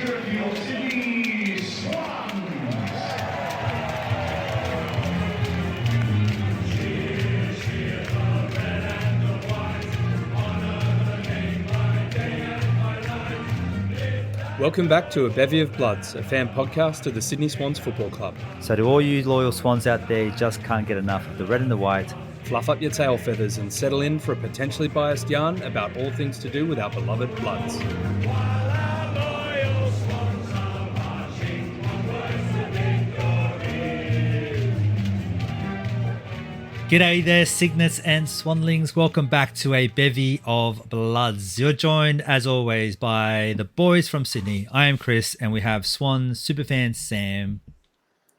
cheer for your Sydney Swans. Cheer, cheer the red and the white, honour the name by day and by night. Welcome back to A Bevy of Bloods, a fan podcast of the Sydney Swans Football Club. So to all you loyal Swans out there, you just can't get enough of the red and the white. Fluff up your tail feathers and settle in for a potentially biased yarn about all things to do with our beloved Bloods. G'day there, Cygnets and Swanlings. Welcome back to A Bevy of Bloods. You're joined, as always, by the boys from Sydney. I am Chris, and we have Swan superfan Sam.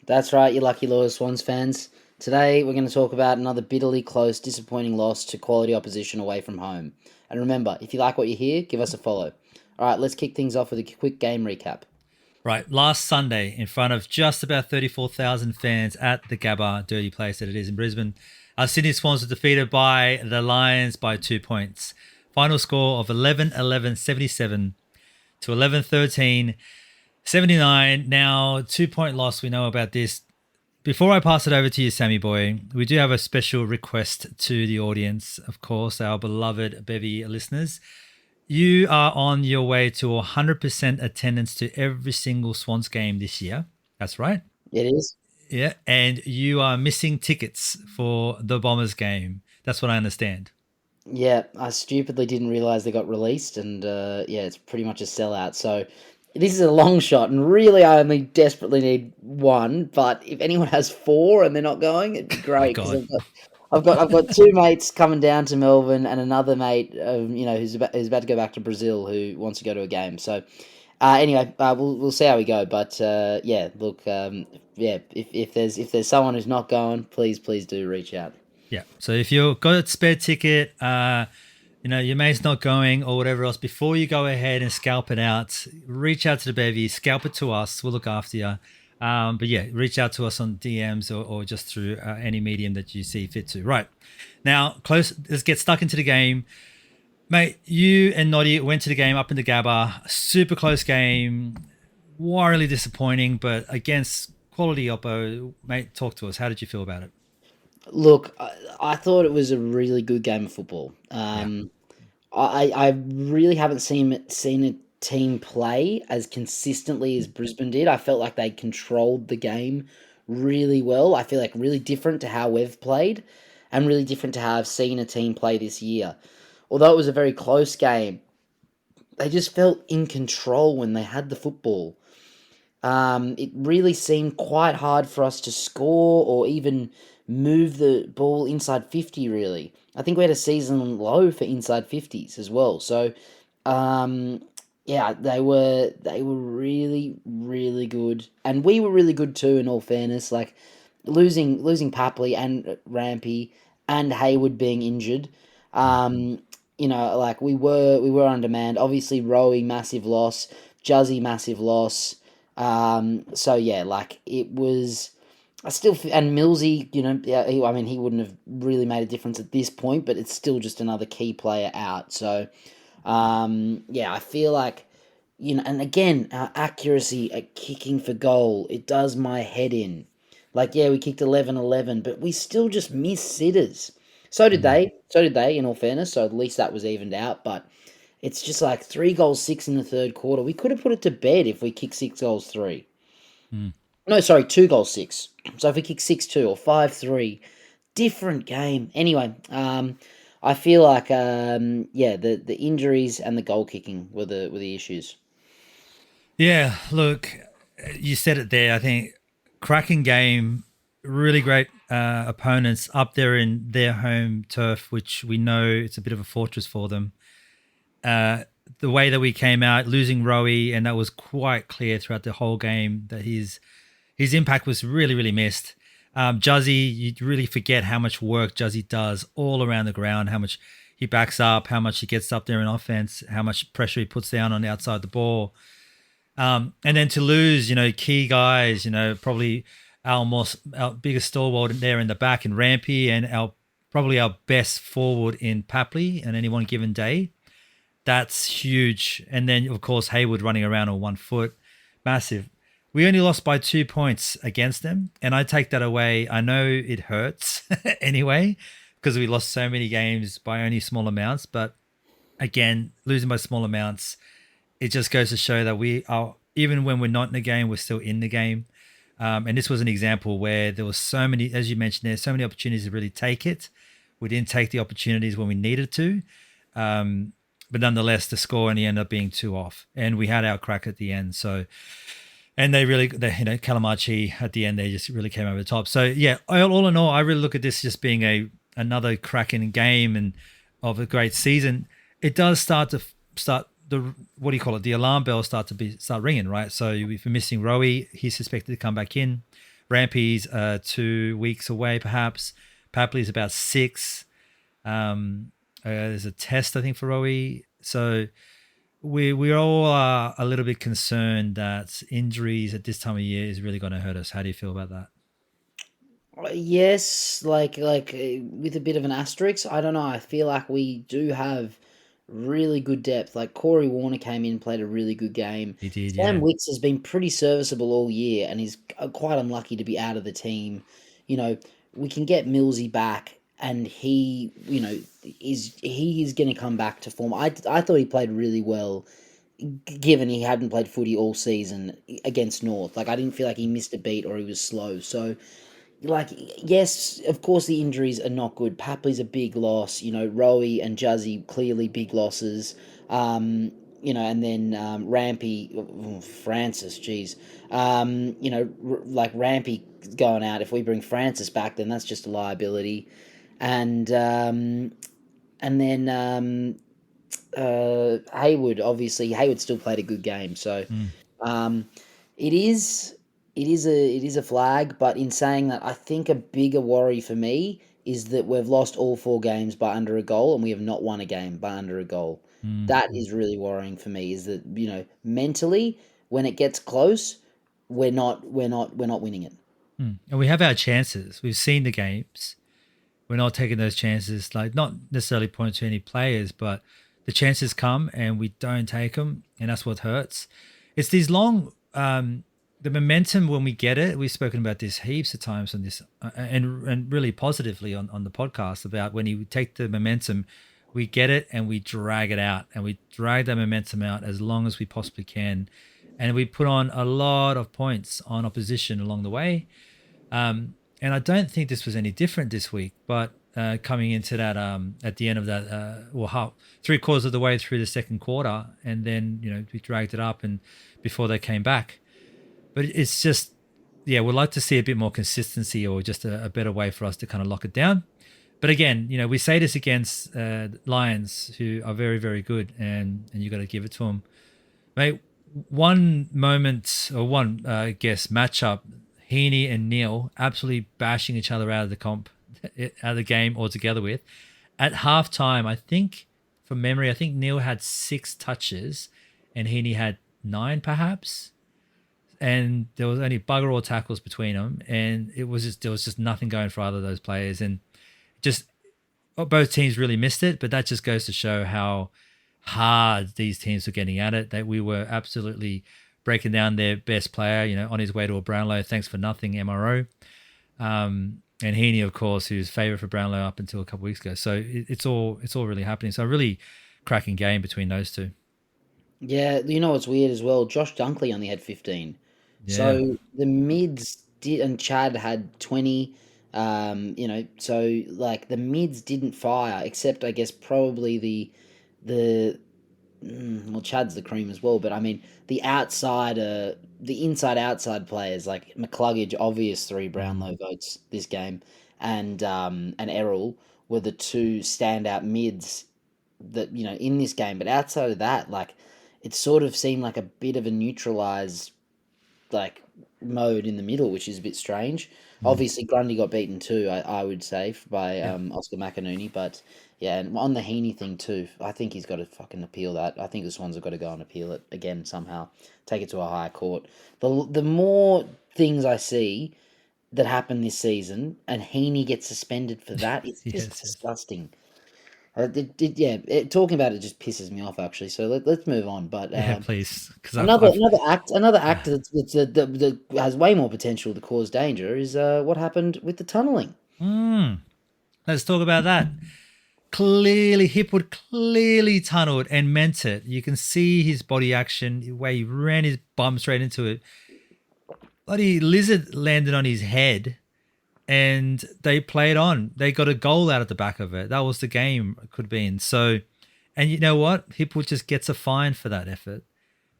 That's right, you lucky loyal Swans fans. Today, we're going to talk about another bitterly close, disappointing loss to quality opposition away from home. And remember, if you like what you hear, give us a follow. All right, let's kick things off with a quick game recap. Right, last Sunday, in front of just about 34,000 fans at the GABBA, dirty place that it is in Brisbane, our Sydney Swans were defeated by the Lions by 2 points. Final score of 11-11-77 to 11-13-79. Now, 2-point loss, we know about this. Before I pass it over to you, Sammy boy, we do have a special request to the audience, of course, our beloved Bevy listeners. You are on your way to 100% attendance to every single Swans game this year. That's right. It is. Yeah, and you are missing tickets for the Bombers game. That's what I understand. Yeah, I stupidly didn't realise they got released, and it's pretty much a sellout. So this is a long shot, and really I only desperately need one. But if anyone has four and they're not going, it'd be great. God. I've got two mates coming down to Melbourne, and another mate, who's about to go back to Brazil, who wants to go to a game. So anyway, we'll see how we go. But if there's someone who's not going, please do reach out. Yeah. So if you've got a spare ticket, your mate's not going or whatever else, before you go ahead and scalp it out, reach out to the Bevy, scalp it to us. We'll look after you. But yeah, reach out to us on DMs or just through any medium that you see fit to. Right. Now, let's get stuck into the game. Mate, you and Noddy went to the game up in the GABBA. Super close game. Warily disappointing, but against quality oppo. Mate, talk to us. How did you feel about it? Look, I thought it was a really good game of football. I really haven't seen a team play as consistently as Brisbane did. I felt like they controlled the game really well. I feel like really different to how we've played and really different to how I've seen a team play this year. Although it was a very close game, they just felt in control when they had the football. It really seemed quite hard for us to score or even move the ball inside 50, really. I think we had a season low for inside 50s as well. So, they were really, really good. And we were really good too, in all fairness. Like, losing Papley and Rampy and Hayward being injured. We were on demand. Obviously, Rowie, massive loss. Juzzy, massive loss. It was... and Millsy, he wouldn't have really made a difference at this point, but it's still just another key player out. So, I feel like, and again, our accuracy at kicking for goal, it does my head in. Like, yeah, we kicked 11-11, but we still just missed sitters. So did they, in all fairness, so at least that was evened out, but it's just like 3 goals, 6 in the third quarter. We could have put it to bed if we kicked 6 goals, 3. No, sorry, 2 goals, 6. So if we kick 6-2 or 5-3, different game. Anyway, I feel like the injuries and the goal kicking were the issues. Yeah, look, you said it there. I think cracking game, really great opponents up there in their home turf, which we know it's a bit of a fortress for them. The way that we came out, losing Rowie, and that was quite clear throughout the whole game that his impact was really, really missed. Juzzy, you really forget how much work Juzzy does all around the ground, how much he backs up, how much he gets up there in offense, how much pressure he puts down on the outside the ball. And then to lose, key guys, probably our biggest stalwart there in the back in Rampy, and probably our best forward in Papley on any one given day. That's huge. And then, of course, Hayward running around on 1 foot, massive. We only lost by 2 points against them, and I take that away. I know it hurts anyway because we lost so many games by only small amounts. But again, losing by small amounts, it just goes to show that we are, even when we're not in the game, we're still in the game. And this was an example where there was so many, as you mentioned, there's so many opportunities to really take it. We didn't take the opportunities when we needed to. But nonetheless, the score only ended up being 2 off, and we had our crack at the end. So, and Calamachi at the end, they just really came over the top. So yeah, all in all, I really look at this just being another cracking game and of a great season. It does start the, what do you call it? The alarm bells start ringing, right? So if you're missing Rowie, he's suspected to come back in. Rampy's 2 weeks away, perhaps. Papley's about 6. There's a test, I think, for Rowie. So we all are a little bit concerned that injuries at this time of year is really going to hurt us. How do you feel about that? Yes, with a bit of an asterisk. I don't know. I feel like we do have really good depth. Like Corey Warner came in, played a really good game. He did, Sam yeah. Wicks has been pretty serviceable all year, and he's quite unlucky to be out of the team. You know, we can get Millsy back, and he is going to come back to form. I thought he played really well, given he hadn't played footy all season against North. Like I didn't feel like he missed a beat or he was slow. So like, yes, of course the injuries are not good. Papley's a big loss. Rowie and Juzzy clearly big losses. And then Rampy, Francis, geez. Like Rampy going out. If we bring Francis back, then that's just a liability. And then Hayward, obviously, Hayward still played a good game. So it is a flag, but in saying that, I think a bigger worry for me is that we've lost all 4 games by under a goal, and we have not won a game by under a goal. That is really worrying for me. Is that mentally, when it gets close, we're not winning it. And we have our chances. We've seen the games. We're not taking those chances. Like not necessarily point to any players, but the chances come and we don't take them, and that's what hurts. It's these long. The momentum when we get it, we've spoken about this heaps of times on this, and really positively on the podcast about when you take the momentum, we get it and we drag it out, and we drag that momentum out as long as we possibly can, and we put on a lot of points on opposition along the way. And I don't think this was any different this week, but coming into that at the end of that, 3/4 of the way through the second quarter, and then we dragged it up and before they came back. But it's just, we'd like to see a bit more consistency or just a better way for us to kind of lock it down. But again, we say this against Lions, who are very, very good, and you got to give it to them. Mate, one moment or one, matchup, Heaney and Neil absolutely bashing each other out of the game altogether with. At halftime, I think, from memory, Neil had 6 touches and Heaney had 9 perhaps. And there was only bugger all tackles between them, and there was just nothing going for either of those players, and just both teams really missed it. But that just goes to show how hard these teams were getting at it. That we were absolutely breaking down their best player, on his way to a Brownlow, thanks for nothing MRO, and Heaney, of course, who's favourite for Brownlow up until a couple of weeks ago. So it's all really happening. So a really cracking game between those two. Yeah, what's weird as well? Josh Dunkley only had 15. Yeah. So the mids did, and Chad had 20. So like the mids didn't fire, except I guess probably well, Chad's the cream as well. But I mean the inside-outside players like McCluggage, obvious 3 Brownlow votes this game, and Errol were the 2 standout mids that in this game. But outside of that, like it sort of seemed like a bit of a neutralized like mode in the middle, which is a bit strange. Obviously, Grundy got beaten too, I would say, by Oscar McInerney. But yeah, and on the Heaney thing too, I think he's got to fucking appeal that. I think the Swans have got to go and appeal it again somehow, take it to a higher court. The more things I see that happen this season, and Heaney gets suspended for that, it's just disgusting. Talking about it just pisses me off actually. So let's move on. But Yeah, please, because another actor that has way more potential to cause danger is what happened with the tunneling. let's talk about that. Clearly, Hipwood clearly tunneled and meant it. You can see his body action, the way he ran his bum straight into it. Bloody lizard landed on his head, and they played on. They got a goal out of the back of it. That was the game it could have been. So, and you know what? Hipwood just gets a fine for that effort.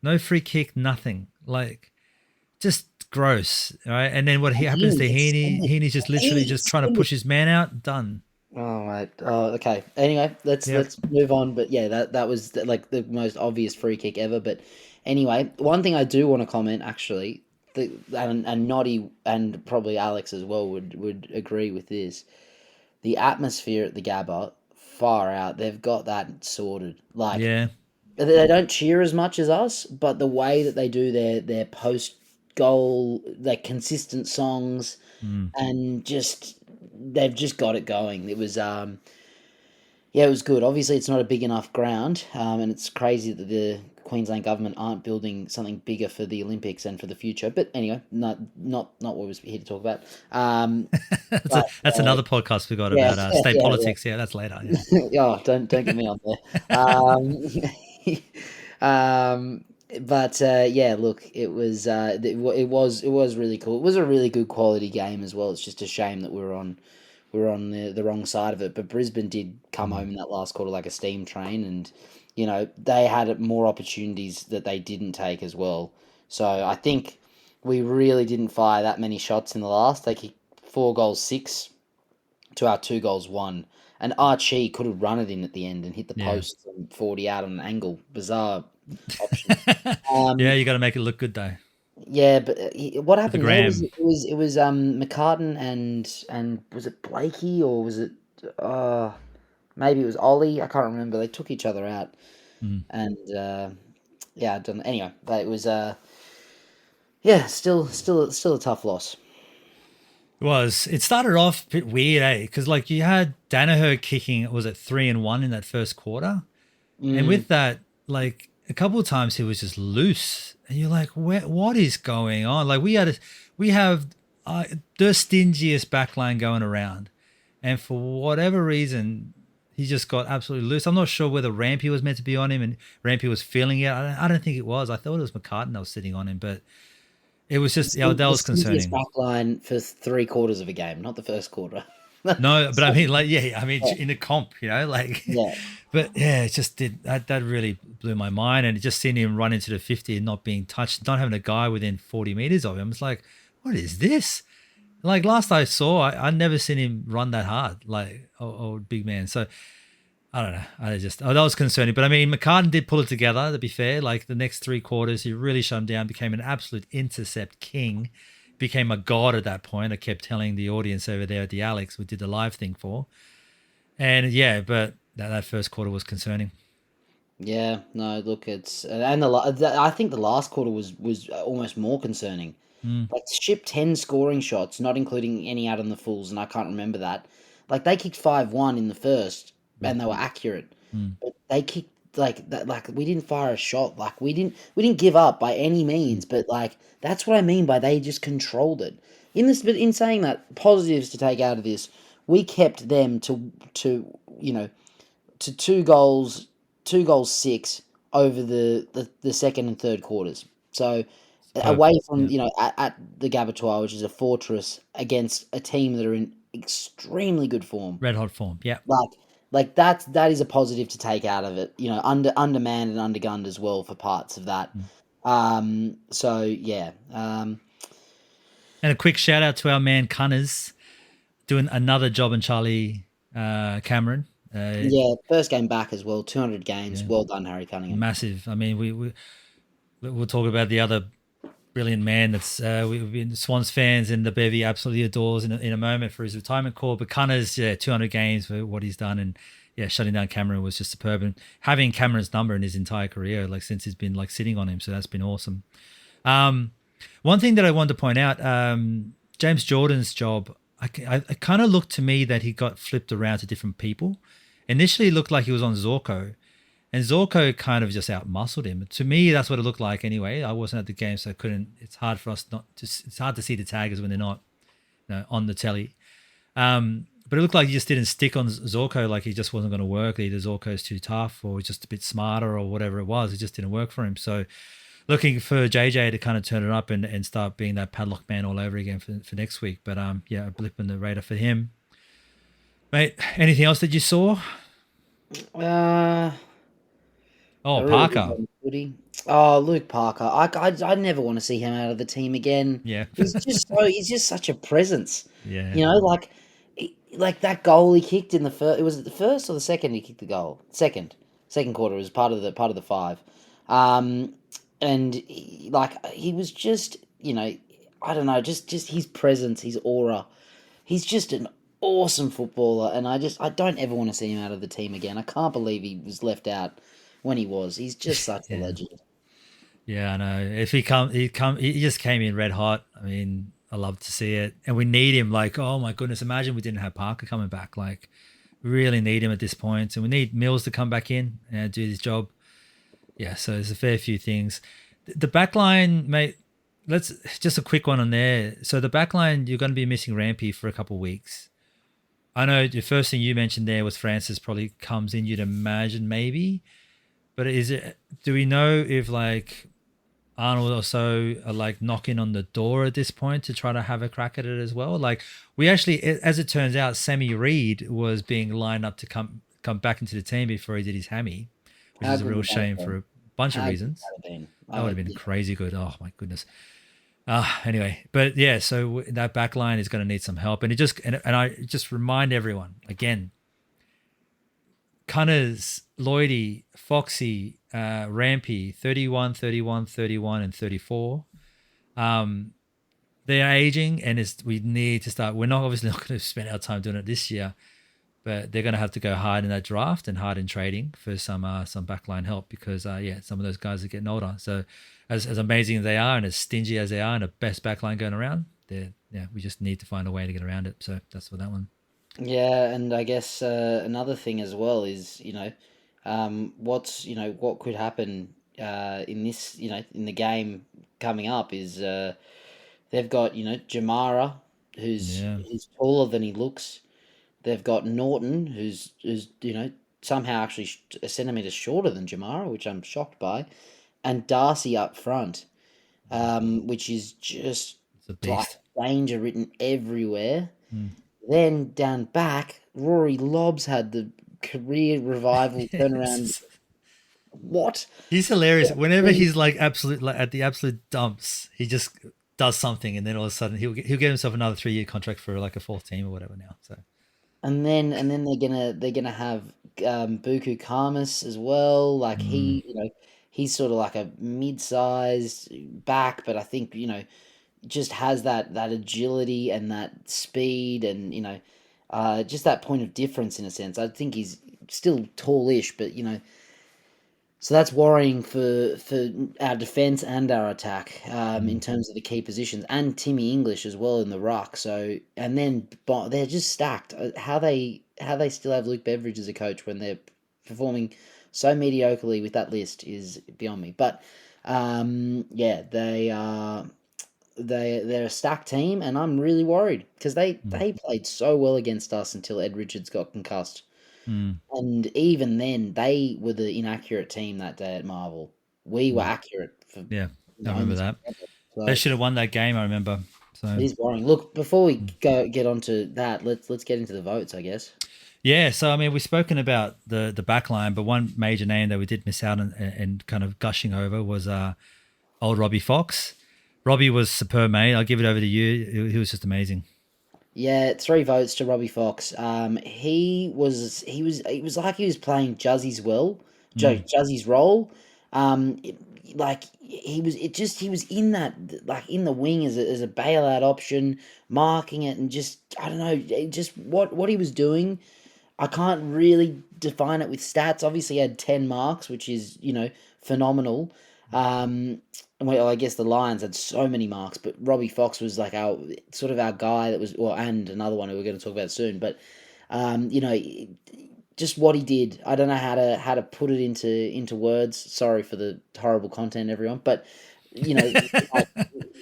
No free kick, nothing. Like, just gross, right? And then what happens to Heaney? Heaney's just literally just trying to push his man out. Done. Oh mate. Oh, okay. Anyway, let's move on. But yeah, that was like the most obvious free kick ever. But anyway, one thing I do want to comment actually, and Noddy and probably Alex as well would agree with this. The atmosphere at the Gabba, far out. They've got that sorted. Like, Yeah. they don't cheer as much as us, but the way that they do their post goal, like consistent songs, and just they've just got it going. It was it was good. Obviously, it's not a big enough ground, and it's crazy that the Queensland government aren't building something bigger for the Olympics and for the future. But anyway, not what we're here to talk about. That's another podcast we got about state politics. Yeah, that's later. Yeah. Oh, don't get me on there. But look, it was really cool. It was a really good quality game as well. It's just a shame that we're on the wrong side of it. But Brisbane did come home in that last quarter like a steam train, and they had more opportunities that they didn't take as well. So I think we really didn't fire that many shots in the last. They kicked 4 goals 6 to our 2 goals 1. And Archie could have run it in at the end and hit the post and 40 out on an angle. Bizarre option. Yeah, you got to make it look good though. Yeah, but what happened there was gram. it was McCartan and was it Blakey or was it maybe it was Ollie? I can't remember. They took each other out, and I don't know. Anyway, but it was still a tough loss. It started off a bit weird, because like you had Danaher kicking, was it 3-1 in that first quarter, and with that, like a couple of times he was just loose, and you're like, what is going on? Like we have the stingiest backline going around, and for whatever reason, he just got absolutely loose. I'm not sure whether Rampy was meant to be on him and Rampy was feeling it. I don't think it was. I thought it was McCartan that was sitting on him, but it was just that was concerning. Backline for 3 quarters of a game, not the first quarter. No, but I mean, in the comp, but it just did that really blew my mind, and it just seeing him run into the 50 and not being touched, not having a guy within 40 meters of him. It's like, what is this? Like last I saw, I never seen him run that hard, like big man. So I don't know. That was concerning. But I mean, McCartan did pull it together, to be fair. Like the next 3 quarters, he really shut him down, became an absolute intercept king, became a god at that point. I kept telling the audience over there at the Alex, we did the live thing for. And but that first quarter was concerning. Yeah, no, look, it's and I think the last quarter was almost more concerning. Like Ship 10 scoring shots, not including any out on the fulls, and I can't remember that. Like they kicked 5-1 in the first, and they were accurate. But they kicked like that. Like we didn't fire a shot. Like we didn't give up by any means. But like that's what I mean by they just controlled it. But in saying that, positives to take out of this, we kept them to 2 goals 6 over the second and third quarters. So away from at the Gabatoir, which is a fortress, against a team that are in extremely good form, red hot form. Yeah, like that is a positive to take out of it. Undermanned and undergunned as well for parts of that. So yeah. And a quick shout out to our man Cunners doing another job in Charlie Cameron. First game back as well. 200 games. Well done, Harry Cunningham. Massive. I mean, we'll talk about the other brilliant man that's we've been Swans fans, and the Bevy absolutely adores in a moment for his retirement call. But Cunners, 200 games for what he's done, and shutting down Cameron was just superb. And having Cameron's number in his entire career, like since he's been like sitting on him, so that's been awesome. One thing that I wanted to point out, James Jordan's job, I kind of looked to me that he got flipped around to different people, initially looked like he was on Zorko, and Zorko kind of just out-muscled him. To me, that's what it looked like anyway. I wasn't at the game, so I couldn't. It's hard for us not to. It's hard to see the taggers when they're not, on the telly. But it looked like he just didn't stick on Zorko, like he just wasn't going to work. Either Zorko's too tough or he's just a bit smarter or whatever it was. It just didn't work for him. So looking for JJ to kind of turn it up and start being that padlock man all over again for next week. But yeah, a blip in the radar for him. Mate, anything else that you saw? I really Parker. did like Woody. Oh, Luke Parker. I never want to see him out of the team again. Yeah. He's just such a presence. Yeah. You know, like that goal he kicked in the first. Was it the first or the second he kicked the goal? Second quarter was part of the five. And he was just, I don't know, just his presence, his aura. He's just an awesome footballer, and I don't ever want to see him out of the team again. I can't believe he was left out when he was. He's just such a legend. Yeah, I know. If he just came in red hot. I mean, I love to see it, and we need him. Like, oh my goodness, imagine we didn't have Parker coming back. Like, we really need him at this point, and we need Mills to come back in and do his job. Yeah, so there's a fair few things. The back line, mate. Let's just a quick one on there. So the back line, you're going to be missing Rampy for a couple of weeks. I know the first thing you mentioned there was Francis probably comes in. You'd imagine maybe. But do we know if like Arnold or so are like knocking on the door at this point to try to have a crack at it as well? Like we actually, as it turns out, Sammy Reed was being lined up to come back into the team before he did his hammy, which is a real shame for a bunch of reasons. That would have been crazy good. Oh my goodness. Anyway, but yeah, so that back line is going to need some help. And I just remind everyone again, Cunners, Lloydie, Foxy, Rampy, 31, 31, 31, and 34. They are aging, and we need to start. We're obviously not going to spend our time doing it this year, but they're going to have to go hard in that draft and hard in trading for some backline help because some of those guys are getting older. So as amazing as they are and as stingy as they are and the best backline going around, we just need to find a way to get around it. So that's for that one. Yeah, and I guess another thing as well is what could happen in this in the game coming up is they've got Jamara who's taller than he looks. They've got Norton who's somehow actually a centimetre shorter than Jamara, which I'm shocked by, and Darcy up front, which is just like danger written everywhere. Then down back, Rory Lobbs had the career revival turnaround. What? He's hilarious. Whenever he's like at the absolute dumps, he just does something, and then all of a sudden he'll get himself another 3-year contract for like a fourth team or whatever now. So, and then they're gonna have Buku Karmas as well. Like he's sort of like a mid-sized back, but I think just has that agility and that speed and just that point of difference in a sense. I think he's still tallish, but so that's worrying for our defense and our attack in terms of the key positions, and Timmy English as well in the ruck. So and then they're just stacked. How they still have Luke Beveridge as a coach when they're performing so mediocrely with that list is beyond me. But they are. They're a stacked team, and I'm really worried because they played so well against us until Ed Richards got concussed. And even then, they were the inaccurate team that day at Marvel. We were accurate. I remember that. So they should have won that game, I remember. So it is worrying. Look, before we get onto that, let's get into the votes, I guess. Yeah, so I mean, we've spoken about the back line, but one major name that we did miss out on and kind of gushing over was old Robbie Fox. Robbie was superb, mate. I'll give it over to you. He was just amazing. Yeah, 3 votes to Robbie Fox. He was like he was playing Juzzy's Juzzy's role. He was in that, like in the wing as a bailout option, marking it, and just I don't know, just what he was doing. I can't really define it with stats. Obviously, he had 10 marks, which is phenomenal. Well, I guess the Lions had so many marks, but Robbie Fox was like our guy that was, and another one who we're going to talk about soon. But just what he did. I don't know how to put it into words. Sorry for the horrible content, everyone. But like,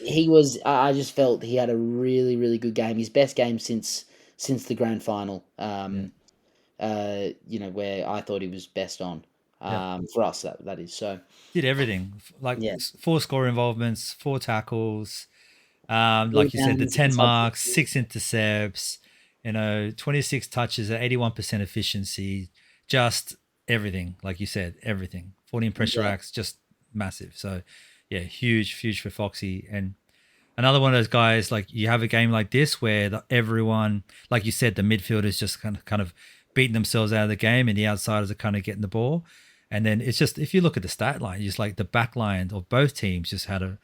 he was. I just felt he had a really really good game. His best game since the grand final. Yeah. Where I thought he was best on. Yep. For us, that is so. Did everything. Like Yeah, 4 score involvements, 4 tackles. Like you said, the rebounds, 10 marks, interceptions. 6 intercepts, 26 touches at 81% efficiency, just everything. Like you said, everything. 14 pressure Yeah, acts, just massive. So, yeah, huge for Foxy. And another one of those guys, like you have a game like this where everyone, like you said, the midfielders just kind of beating themselves out of the game and the outsiders are kind of getting the ball. And then it's just, if you look at the stat line, just like the back line of both teams just had an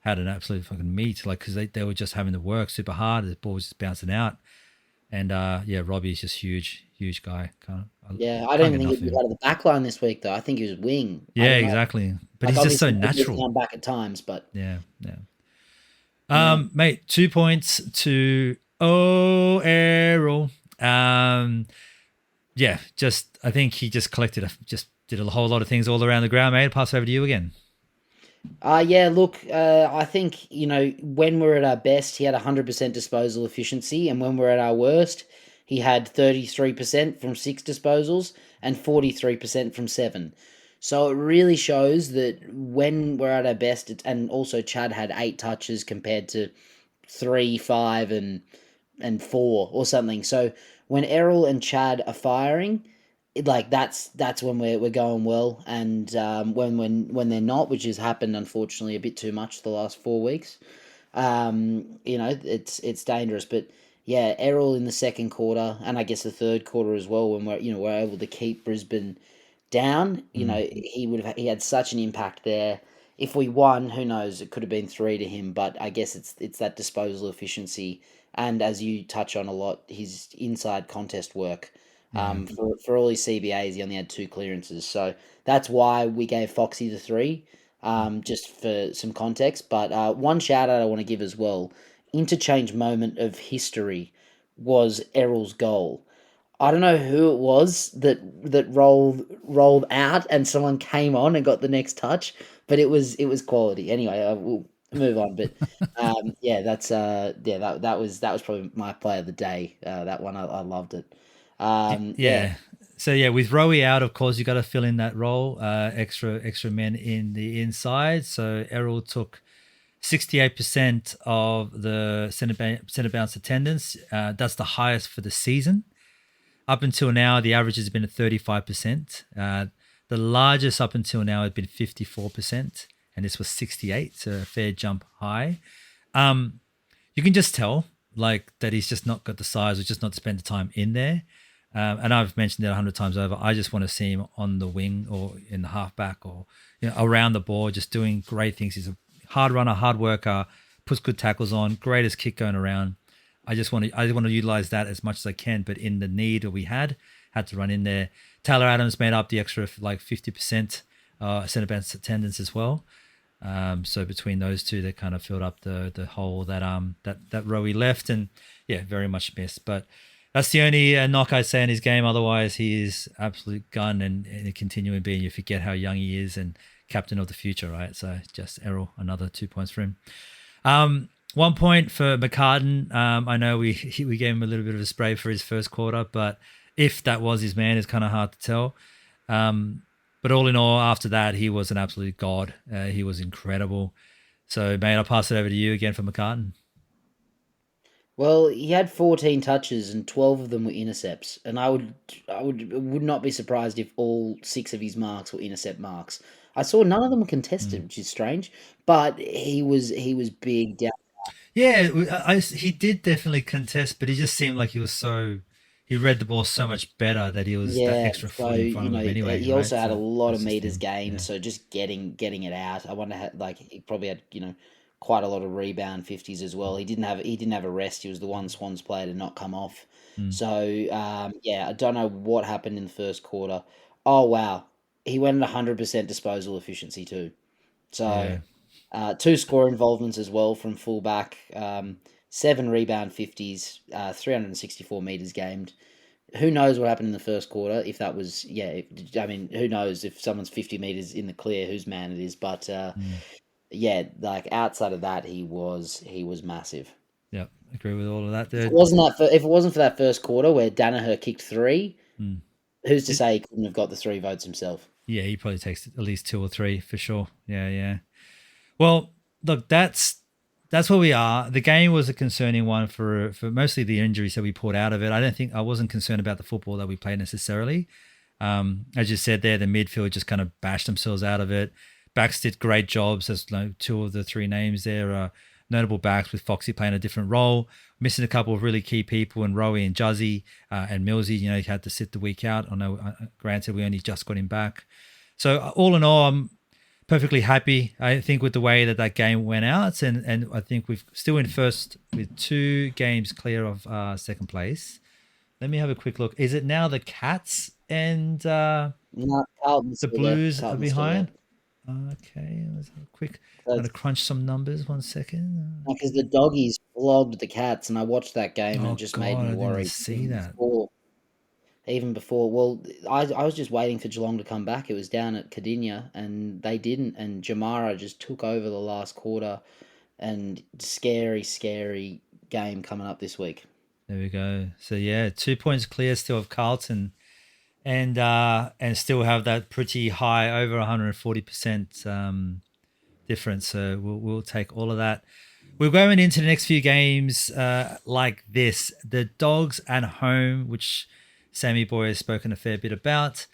absolute fucking meet, like, because they were just having to work super hard. The ball was just bouncing out. And yeah, Robbie's just huge guy. I yeah. I don't can't even get think enough he of was him. out of the back line this week, though. I think he was wing. I Yeah, don't know. exactly. But Like, he's just so obviously, he was natural. down back at times, but Yeah. yeah, Mate, 2 points to Errol. Yeah, just I think he just just did a whole lot of things all around the ground, mate. Pass over to you again. yeah. Look, I think when we're at our best, he had 100% disposal efficiency, and when we're at our worst, he had 33% from 6 disposals and 43% from 7. So it really shows that when we're at our best, and also Chad had 8 touches compared to 3, 5, and 4 or something. So when Errol and Chad are firing, like that's when we're going well, and when they're not, which has happened unfortunately a bit too much the last 4 weeks, it's dangerous. But yeah, Errol in the second quarter, and I guess the third quarter as well, when we're able to keep Brisbane down, Mm. he had such an impact there. If we won, who knows? It could have been 3 to him, but I guess it's that disposal efficiency, and as you touch on a lot, his inside contest work. Yeah. For all his CBAs, he only had 2 clearances, so that's why we gave Foxy the 3. Just for some context, but one shout out I want to give as well. Interchange moment of history was Errol's goal. I don't know who it was that rolled out and someone came on and got the next touch, but it was quality. Anyway, we'll move on. But yeah, that was probably my play of the day. That one I loved it. Yeah, Yeah. So yeah, with Rowie out, of course, you got to fill in that role. Extra men in the inside. So Errol took 68% of the center bounce attendance. That's the highest for the season. Up until now, the average has been at 35%. The largest up until now had been 54%, and this was 68, so a fair jump high. You can just tell like that he's just not got the size or just not spent the time in there. And I've mentioned it 100 times over. I just want to see him on the wing or in the halfback or around the ball, just doing great things. He's a hard runner, hard worker, puts good tackles on, greatest kick going around. I just want to utilize that as much as I can. But in the need that we had to run in there. Taylor Adams made up the extra like 50% centre bounce attendance as well. So between those two, they kind of filled up the hole that Rowie left, and yeah, very much missed. But that's the only knock I'd say in his game. Otherwise, he is absolute gun and continuing being. You forget how young he is and captain of the future, right? So just Errol, another 2 points for him. 1 point for McCartan. I know we gave him a little bit of a spray for his first quarter, but if that was his man, it's kind of hard to tell. But all in all, after that, he was an absolute god. He was incredible. So, mate, I'll pass it over to you again for McCartan. well, he had 14 touches and 12 of them were intercepts, and I would not be surprised if all 6 of his marks were intercept marks. I saw none of them were contested, which is strange, but he was big down. Yeah, he did definitely contest, but he just seemed like he read the ball so much better that he was that Yeah, extra so foot in front of him anyway, he right? also had a So lot of that's just meters him. gained, Yeah. so just getting it out. I wonder how, like, he probably had quite a lot of rebound 50s as well. He didn't have a rest. He was the one Swans player to not come off. Mm. So yeah, I don't know what happened in the first quarter. Oh wow, he went at 100% disposal efficiency too. So Yeah. 2 score involvements as well from fullback. 7 rebound 50s. 364 meters gained. Who knows what happened in the first quarter? If that was, I mean, who knows if someone's 50 meters in the clear, whose man it is? But Mm. yeah, like outside of that, he was massive. Yep, agree with all of that, If it dude. wasn't if it wasn't for that first quarter where Danaher kicked three, Mm. who's to It- say he couldn't have got the 3 votes himself? yeah, he probably takes at least 2 or 3 for sure. Yeah, yeah. Well, look, that's where we are. The game was a concerning one for mostly the injuries that we pulled out of it. I wasn't concerned about the football that we played necessarily. As you said there, the midfield just kind of bashed themselves out of it. Backs did great jobs. There's two of the three names there are notable backs, with Foxy playing a different role. Missing a couple of really key people in Rowie and Juzzy and Millsy. You know, he had to sit the week out. I know, granted, we only just got him back. So all in all, I'm perfectly happy, I think, with the way that game went out. And I think we've still in first with 2 games clear of second place. Let me have a quick look. Is it now the Cats and No, Carlton's the still there. Blues are Carlton's still there. behind? Okay, let's have a quick. I'm Because gonna crunch some numbers. 1 second. the doggies flogged the Cats, and I watched that game, and it Oh just made God, me I didn't worried. see that. Even before, well, I was just waiting for Geelong to come back. It was down at Cardinia, and they didn't. And Jamara just took over the last quarter, and scary, scary game coming up this week. There we go. So yeah, 2 points clear still of Carlton, and still have that pretty high over 140% difference. So we'll take all of that. We're going into the next few games like this: the Dogs at home, which Sammy Boy has spoken a fair bit about.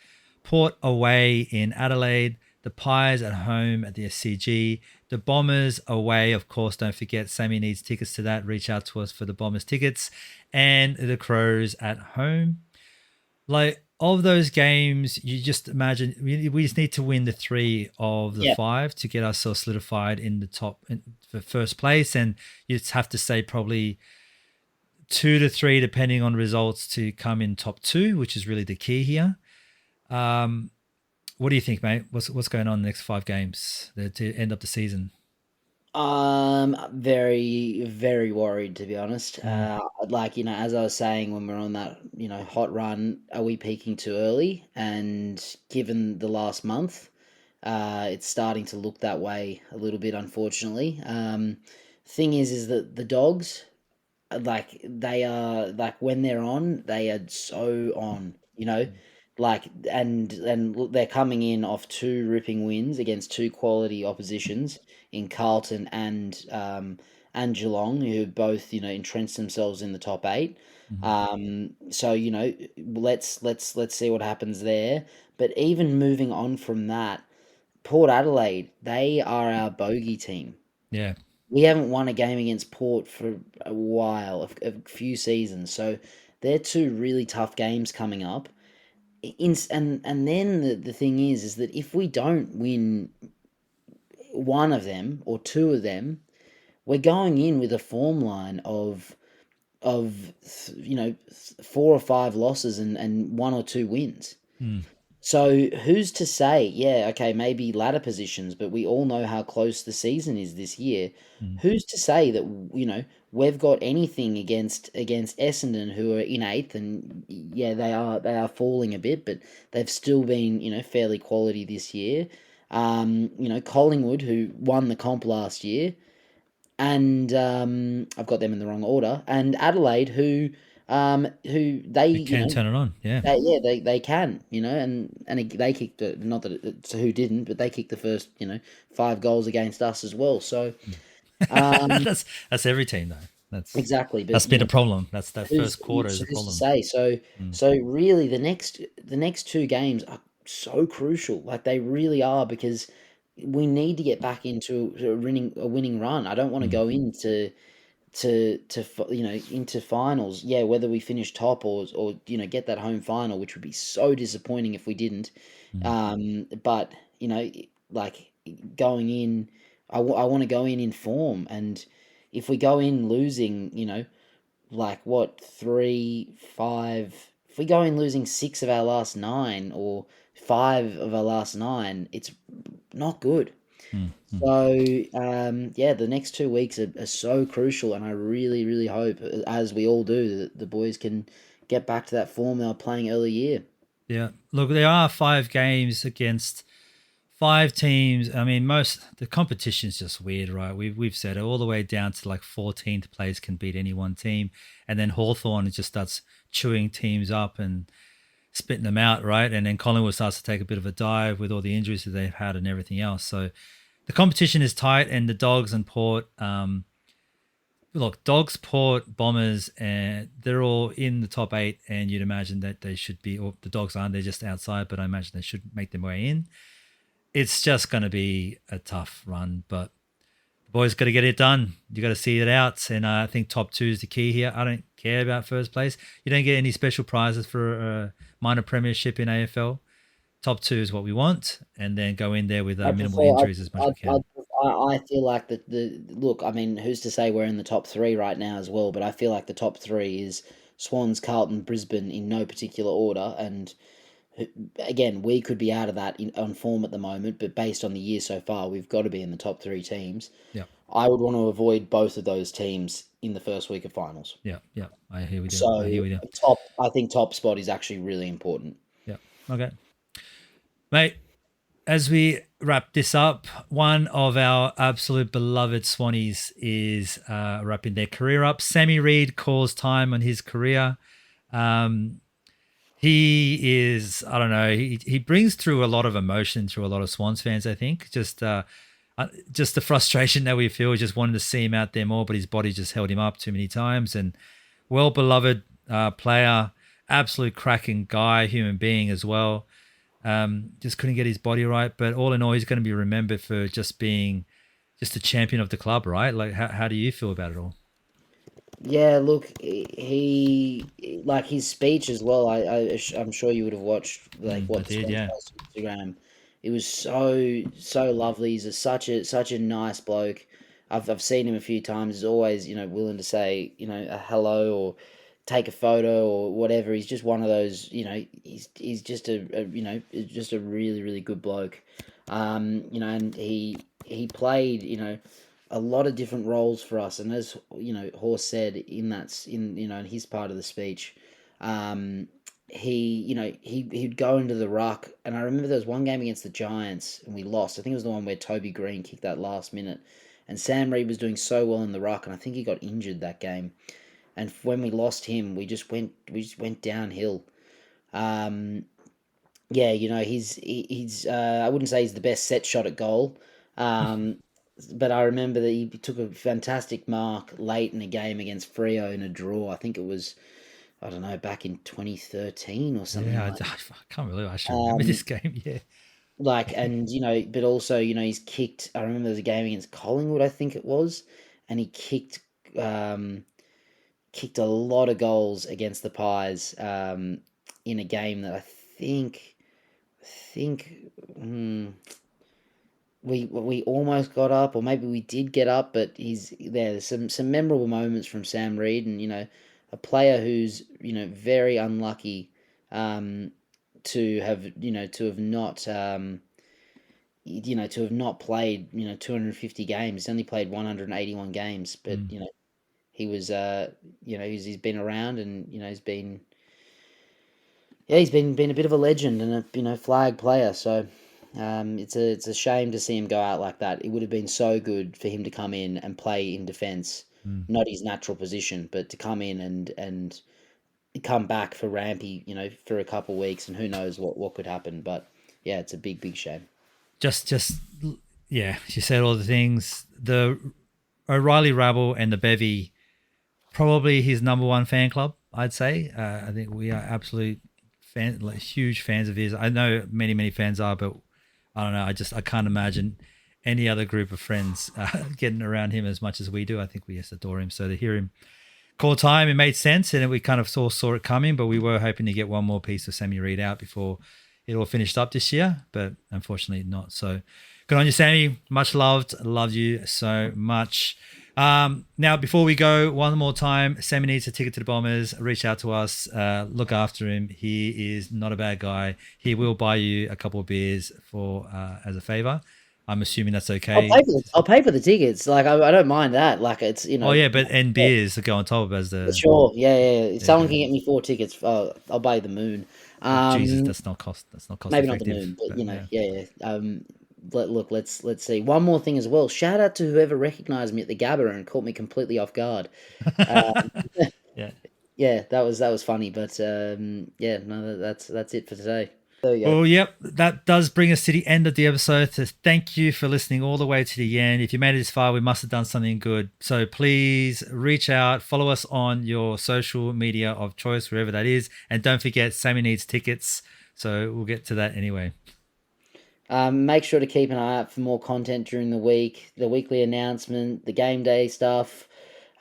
Port away in Adelaide. The Pies at home at the SCG. The Bombers away, of course. Don't forget, Sammy needs tickets to that. Reach out to us for the Bombers tickets. And the Crows at home. Like, of those games, you just imagine we just need to win the 3 of the Yeah. 5 to get ourselves solidified in the top for first place. And you just have to say probably 2 to 3, depending on results, to come in top 2, which is really the key here. What do you think, mate? What's going on in the next 5 games to end up the season? Very, very worried, to be honest. Mm. Like, as I was saying when we're on that, hot run, are we peaking too early? And given the last month, it's starting to look that way a little bit, unfortunately. Thing is that the Dogs, like, they are, like, when they're on, they are so on. Like, and they're coming in off 2 ripping wins against 2 quality oppositions in Carlton and Geelong, who both entrenched themselves in the top 8. Mhm. So let's see what happens there. But even moving on from that, Port Adelaide, they are our bogey team. Yeah. We haven't won a game against Port for a while, a few seasons. So they're 2 really tough games coming up. And then the thing is that if we don't win one of them or 2 of them, we're going in with a form line of 4 or 5 losses and 1 or 2 wins. Mm. So who's to say? Yeah, okay, maybe ladder positions, but we all know how close the season is this year. Mm. Who's to say that we've got anything against Essendon, who are in 8th, and yeah, they are falling a bit, but they've still been fairly quality this year. Collingwood, who won the comp last year, and I've got them in the wrong order, and Adelaide, who they It can turn it on. Yeah. they can, and they kicked not that it's who didn't, but they kicked the first 5 goals against us as well. So that's every team though. exactly, That's but been a problem. That's that who's first quarter is a who's to problem. say? So Mm. so really, the next 2 games are so crucial. Like, they really are, because we need to get back into a winning run. I don't want to Mm. go into into finals. Yeah, whether we finish top or get that home final, which would be so disappointing if we didn't. Mm. But like, going in, I want to go in form, and if we go in losing, like, what, 3, 5. If we go in losing 6 of our last 9, or 5 of our last 9, it's not good. Mm. Mm. So yeah, the next 2 weeks are so crucial, and I really, really hope, as we all do, that the boys can get back to that form they were playing early year. Yeah. Look, there are 5 games against 5 teams. I mean, the competition is just weird, right? We've said it all the way down to like 14th place can beat any one team, and then Hawthorn just starts chewing teams up and spitting them out, right? And then Collingwood starts to take a bit of a dive with all the injuries that they've had and everything else. So the competition is tight, and the Dogs and Port. Look, Dogs, Port, Bombers, and they're all in the top 8, and you'd imagine that they should be, or the Dogs aren't, they're just outside, but I imagine they should make their way in. It's just going to be a tough run, but the boys got to get it done. You got to see it out, and I think top 2 is the key here. I don't care about first place. You don't get any special prizes for a minor premiership in AFL. Top 2 is what we want, and then go in there with minimal injuries as much as we can. I feel like look, I mean, who's to say we're in the top 3 right now as well, but I feel like the top 3 is Swans, Carlton, Brisbane in no particular order, and again, we could be out of that on form at the moment, but based on the year so far, we've got to be in the top 3 teams. Yeah. I would want to avoid both of those teams in the first week of finals. Yeah, I hear we do. So I hear we do. I think top spot is actually really important. Yeah. Okay. Mate, as we wrap this up, one of our absolute beloved Swannies is wrapping their career up. Sammy Reid calls time on his career. He is, I don't know, he brings through a lot of emotion through a lot of Swans fans, I think. Just the frustration that we feel, just wanted to see him out there more, but his body just held him up too many times. And well-beloved player, absolute cracking guy, human being as well. Just couldn't get his body right, but all in all, he's going to be remembered for just being just a champion of the club, right? Like, how do you feel about it all? Yeah, look, he like his speech as well. I'm sure you would have watched like what I did, yeah. Instagram. It was so lovely. He's such a nice bloke. I've seen him a few times. He's always willing to say a hello or take a photo or whatever. He's just one of those. He's just just a really good bloke. And he played a lot of different roles for us, and as Horse said in his part of the speech, he'd go into the ruck, and I remember there was one game against the Giants and we lost. I think it was the one where Toby Green kicked that last minute, and Sam Reid was doing so well in the ruck, and I think he got injured that game, and when we lost him, we just went downhill. He's I wouldn't say he's the best set shot at goal. But I remember that he took a fantastic mark late in a game against Freo in a draw. I think it was, I don't know, back in 2013 or something. Yeah, I can't believe I should remember this game. Yeah. But also, he's kicked. I remember there was a game against Collingwood, I think it was, and he kicked a lot of goals against the Pies in a game that I think. We almost got up, or maybe we did get up, but there's some memorable moments from Sam Reid, and a player who's very unlucky to have not played 250 games. He's only played 181 games, but he was he's been around, and he's been a bit of a legend and a flag player. So. It's a shame to see him go out like that. It would have been so good for him to come in and play in defence, not his natural position, but to come in and come back for Rampy, for a couple of weeks, and who knows what could happen. But yeah, it's a big shame. Just yeah, she said all the things. The O'Reilly Rabble and the Bevy, probably his number one fan club, I'd say. I think we are absolute huge fans of his. I know many fans are, but I don't know. I can't imagine any other group of friends getting around him as much as we do. I think we just adore him. So to hear him call time, it made sense, and we kind of saw it coming, but we were hoping to get one more piece of Sammy Reid out before it all finished up this year, but unfortunately not. So good on you, Sammy. Much loved. Loved you so much. Now, before we go, one more time, Sammy needs a ticket to the Bombers. Reach out to us. Look after him. He is not a bad guy. He will buy you a couple of beers as a favor. I'm assuming that's I'll okay. pay for the tickets. Like I don't mind that. Like it's Oh yeah, but and beers to go on top of as the. sure. Yeah. If you someone go. can get me 4 tickets, I'll buy the moon. Oh, Jesus, that's not cost Maybe not the effective. moon, but Yeah. yeah. Look, let's see. One more thing as well. Shout out to whoever recognised me at the GABBA and caught me completely off guard. Yeah. Yeah, that was funny. But yeah, no, that's it for today. There you go. Well, yep, that does bring us to the end of the episode. So thank you for listening all the way to the end. If you made it this far, we must have done something good. So please reach out, follow us on your social media of choice, wherever that is. And don't forget, Sammy needs tickets. So we'll get to that anyway. Make sure to keep an eye out for more content during the week, the weekly announcement, the game day stuff,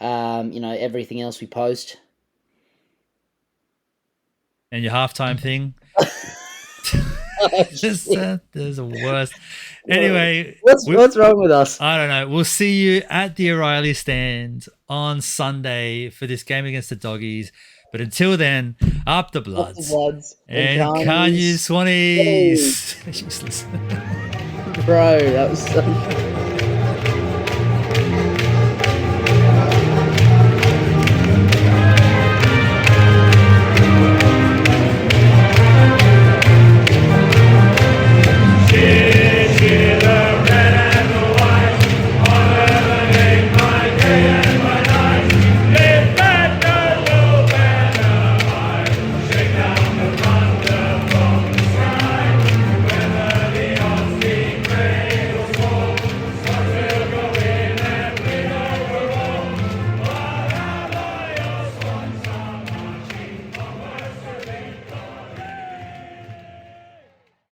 everything else we post. And your halftime thing. There's a worst. Anyway, what's wrong with us? I don't know. We'll see you at the O'Reilly stand on Sunday for this game against the Doggies. But until then, up the Bloods. And Kanye Swannies. Useless. Bro, that was so